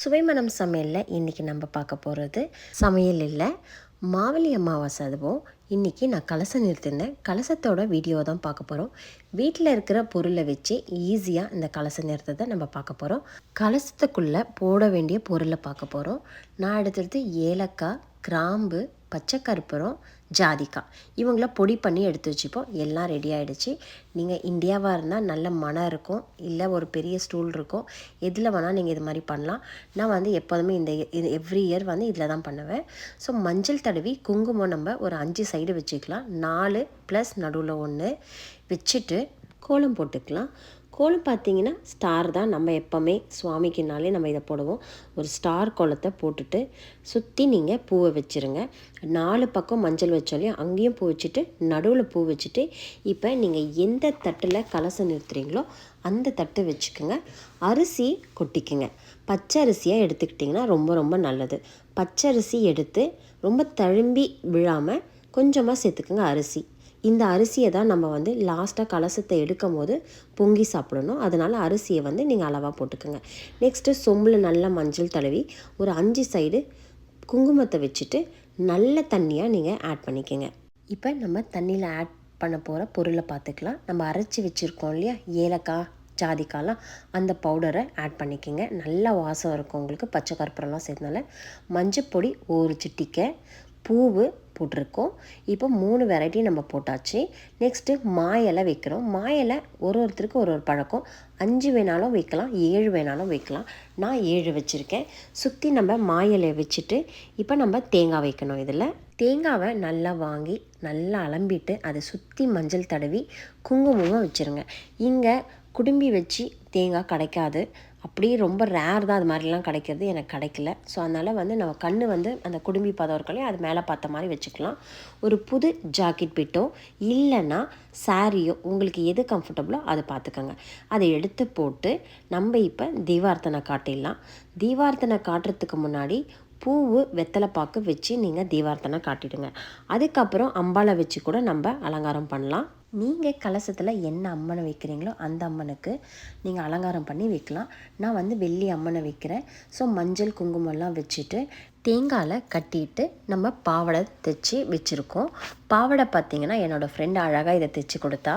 சுவைமணம் சமையலில் இன்றைக்கி நம்ம பார்க்க போகிறது சமையல் இல்லை, மாவலி அமாவாசை. அதுவும் இன்றைக்கி நான் கலசம் நிறுத்திருந்தேன். கலசத்தோட வீடியோ தான் பார்க்க போகிறோம். வீட்டில் இருக்கிற பொருளை வச்சு ஈஸியாக இந்த கலசம் நிறுத்தத்தை நம்ம பார்க்க போகிறோம். கலசத்துக்குள்ளே போட வேண்டிய பொருளை பார்க்க போகிறோம். நான் எடுத்துகிறது ஏலக்காய், கிராம்பு, பச்சை கற்பூரம், ஜாதிக்காய். இவங்கள பொடி பண்ணி எடுத்து வச்சுப்போம். எல்லாம் ரெடி ஆகிடுச்சு. நீங்கள் இந்தியாவாக இருந்தால் நல்ல மனம் இருக்கும், இல்லை ஒரு பெரிய ஸ்டூல் இருக்கும், எதில் வேணால் நீங்கள் இது மாதிரி பண்ணலாம். நான் வந்து எப்போதுமே இது எவ்ரி இயர் வந்து இதில் தான் பண்ணுவேன். ஸோ மஞ்சள் தடவி குங்குமம் நம்ம ஒரு 5 சைடு வச்சுக்கலாம். 4 ப்ளஸ் நடுவில் 1 வச்சுட்டு கோலம் போட்டுக்கலாம். கோலம் பார்த்தீங்கன்னா ஸ்டார் தான். நம்ம எப்போவுமே சுவாமிக்குனாலே நம்ம இதை போடுவோம். ஒரு ஸ்டார் கோலத்தை போட்டுட்டு சுற்றி நீங்கள் பூவை வச்சுருங்க. 4 பக்கம் மஞ்சள் வச்சாலையும் அங்கேயும் பூ வச்சுட்டு நடுவில் பூ வச்சுட்டு இப்போ நீங்கள் எந்த தட்டில் கலசம் நிறுத்துறீங்களோ அந்த தட்டு வச்சுக்கோங்க. அரிசி கொட்டிக்குங்க. பச்சை அரிசியாக எடுத்துக்கிட்டிங்கன்னா ரொம்ப ரொம்ப நல்லது. பச்சை அரிசி எடுத்து ரொம்ப தழும்பி விழாமல் கொஞ்சமாக சேர்த்துக்குங்க அரிசி. இந்த அரிசியை தான் நம்ம வந்து லாஸ்ட்டாக கலசத்தை எடுக்கும் போது பொங்கி சாப்பிடணும். அதனால் அரிசியை வந்து நீங்கள் அளவாக போட்டுக்கோங்க. நெக்ஸ்ட்டு சொம்பில் நல்லா மஞ்சள் தடவி ஒரு 5 சைடு குங்குமத்தை வச்சுட்டு நல்ல தண்ணியாக நீங்கள் ஆட் பண்ணிக்கோங்க. இப்போ நம்ம தண்ணியில் ஆட் பண்ண போகிற பொருளை பார்த்துக்கலாம். நம்ம அரைச்சி வச்சுருக்கோம் இல்லையா, ஏலக்காய், ஜாதிக்காலாம், அந்த பவுடரை ஆட் பண்ணிக்கோங்க. நல்லா வாசம் இருக்கும் உங்களுக்கு. பச்சை கற்பூரம்லாம் சேர்த்தனால மஞ்சப்பொடி ஒரு சிட்டிக்கை, பூவு போட்டிருக்கோம். இப்போ 3 வெரைட்டி நம்ம போட்டாச்சு. நெக்ஸ்ட்டு மாயலை வைக்கிறோம். மாயலை ஒருத்தருக்கு ஒரு பழக்கம். 5 வேணாலும் வைக்கலாம், 7 வேணாலும் வைக்கலாம். நான் 7 வச்சுருக்கேன். சுற்றி நம்ம மாயலை வச்சுட்டு இப்போ நம்ம தேங்காய் வைக்கணும். இதில் தேங்காவை நல்லா வாங்கி நல்லா அலம்பிட்டு அதை சுற்றி மஞ்சள் தடவி குங்குமமாக வச்சுருங்க. இங்கே குடும்பி வச்சு தேங்காய் கிடைக்காது, அப்படியே ரொம்ப ரேர் தான். அது மாதிரிலாம் கிடைக்கிறது எனக்கு கிடைக்கல. ஸோ அதனால் வந்து நம்ம கண் வந்து அந்த குடும்பி பதம் இருக்கலையும் அது மேலே பார்த்த மாதிரி வச்சுக்கலாம். ஒரு புது ஜாக்கெட் பிட்டோ இல்லைன்னா சாரியோ உங்களுக்கு எது கம்ஃபர்டபுளோ அதை பார்த்துக்கோங்க. அதை எடுத்து போட்டு நம்ம இப்போ தீபார்த்தனை காட்டிடலாம். தீபார்த்தனை காட்டுறதுக்கு முன்னாடி பூவு வெத்தலை பாக்கு வச்சு நீங்கள் தீபார்த்தனை காட்டிடுங்க. அதுக்கப்புறம் அம்பாலை வச்சு கூட நம்ம அலங்காரம் பண்ணலாம். நீங்கள் கலசத்தில் என்ன அம்மனை வைக்கிறீங்களோ அந்த அம்மனுக்கு நீங்கள் அலங்காரம் பண்ணி வைக்கலாம். நான் வந்து வெள்ளி அம்மனை வைக்கிறேன். ஸோ மஞ்சள் குங்குமம்லாம் வச்சுட்டு தேங்காயில் கட்டிட்டு நம்ம பாவாடை தைச்சி வச்சுருக்கோம். பாவாடை பார்த்திங்கன்னா என்னோடய ஃப்ரெண்டு அழகாக இதை தைச்சி கொடுத்தா.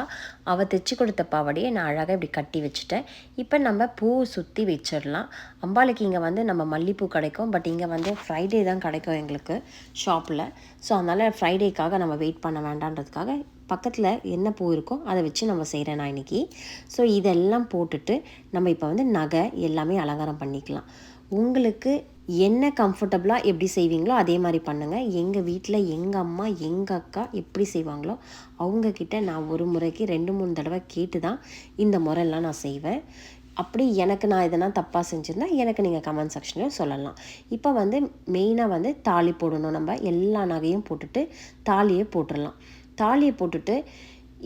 அவள் தைச்சி கொடுத்த பாவாடையை நான் அழகாக இப்படி கட்டி வச்சுட்டேன். இப்போ நம்ம பூ சுற்றி வச்சிடலாம். அம்பாளுக்கு இங்கே வந்து நம்ம மல்லிப்பூ கிடைக்கும், பட் இங்கே வந்து ஃப்ரைடே தான் கிடைக்கும் எங்களுக்கு ஷாப்பில். ஸோ அதனால் ஃப்ரைடேக்காக நம்ம வெயிட் பண்ண வேண்டான்றதுக்காக பக்கத்தில் என்ன பூ இருக்கோ அதை வச்சு நம்ம செய்கிறேன் நான் இன்றைக்கி. ஸோ இதெல்லாம் போட்டுட்டு நம்ம இப்போ வந்து நகை எல்லாமே அலங்காரம் பண்ணிக்கலாம். உங்களுக்கு என்ன கம்ஃபர்டபுளாக எப்படி செய்வீங்களோ அதே மாதிரி பண்ணுங்கள். எங்கள் வீட்டில் எங்கள் அம்மா எங்கள் அக்கா எப்படி செய்வாங்களோ அவங்கக்கிட்ட நான் ஒரு முறைக்கு 2-3 தடவை கேட்டு தான் இந்த முறையெல்லாம் நான் செய்வேன். அப்படி எனக்கு நான் இதெல்லாம் தப்பாக செஞ்சுருந்தா எனக்கு நீங்கள் கமெண்ட் செக்ஷனில் சொல்லலாம். இப்போ வந்து மெயினாக வந்து தாலி போடணும். நம்ம எல்லா நகையும் போட்டுட்டு தாலியை போட்டுடலாம். தாலியை போட்டுட்டு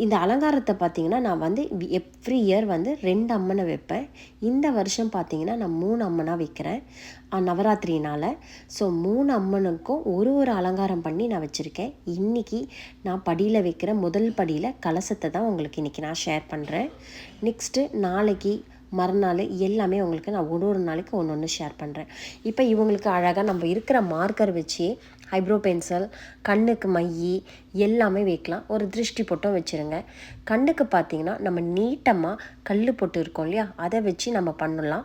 இந்த அலங்காரத்தை பார்த்திங்கன்னா நான் வந்து எவ்ரி இயர் வந்து 2 அம்மனை வைப்பேன். இந்த வருஷம் பார்த்திங்கன்னா நான் 3 அம்மனாக வைக்கிறேன் நவராத்திரினால். ஸோ 3 அம்மனுக்கும் ஒரு அலங்காரம் பண்ணி நான் வச்சுருக்கேன். இன்றைக்கி நான் படியில் வைக்கிற முதல் படியில் கலசத்தை தான் உங்களுக்கு இன்றைக்கி நான் ஷேர் பண்ணுறேன். நெக்ஸ்ட்டு நாளைக்கு மறுநாள் எல்லாமே உங்களுக்கு நான் ஒரு நாளைக்கு ஒன்று ஷேர் பண்ணுறேன். இப்போ இவங்களுக்கு அழகாக நம்ம இருக்கிற மார்க்கர் வச்சு ஐப்ரோ பென்சில், கண்ணுக்கு மை எல்லாமே வைக்கலாம். ஒரு திருஷ்டி பொட்டும் வச்சுருங்க. கண்ணுக்கு பார்த்திங்கன்னா நம்ம நீட்டமாக கல் பொட்டு இருக்கோம் இல்லையா, அதை வச்சு நம்ம பண்ணலாம்.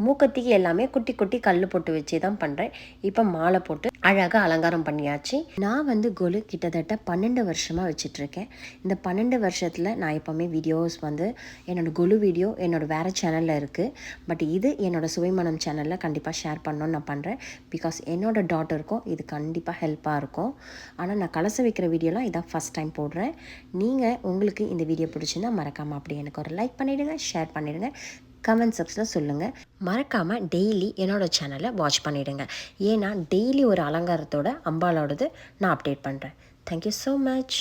மூக்கத்திக்கு எல்லாமே குட்டி குட்டி கல் பொட்டு வச்சு தான் பண்ணுறேன். இப்போ மாலை போட்டு அழகாக அலங்காரம் பண்ணியாச்சு. நான் வந்து கொலு கிட்டத்தட்ட 12 வருஷமாக வச்சிட்ருக்கேன். இந்த 12 வருஷத்தில் நான் எப்போவுமே வீடியோஸ் வந்து என்னோடய கொலு வீடியோ என்னோடய வேறு சேனலில் இருக்குது. பட் இது என்னோடய சுவைமணம் சேனலில் கண்டிப்பாக ஷேர் பண்ணணுன்னு நான் பண்ணுறேன். பிகாஸ் என்னோடய டாட்டருக்கும் இது கண்டிப்பாக ஹெல்ப்பாக இருக்கும். ஆனால் நான் கலசம் வைக்கிற வீடியோலாம் இதான் ஃபஸ்ட் டைம் போடுறேன். நீங்கள் உங்களுக்கு இந்த வீடியோ பிடிச்சிருந்தா மறக்காமல் அப்படி எனக்கு ஒரு லைக் பண்ணிவிடுங்க, ஷேர் பண்ணிவிடுங்க, கமெண்ட் செக்ஷனில் சொல்லுங்கள். மறக்காமல் டெய்லி என்னோடய சேனலை வாட்ச் பண்ணிவிடுங்க. ஏன்னா டெய்லி ஒரு அலங்காரத்தோட அம்பாலோடது நான் அப்டேட் பண்ணுறேன். Thank you so much.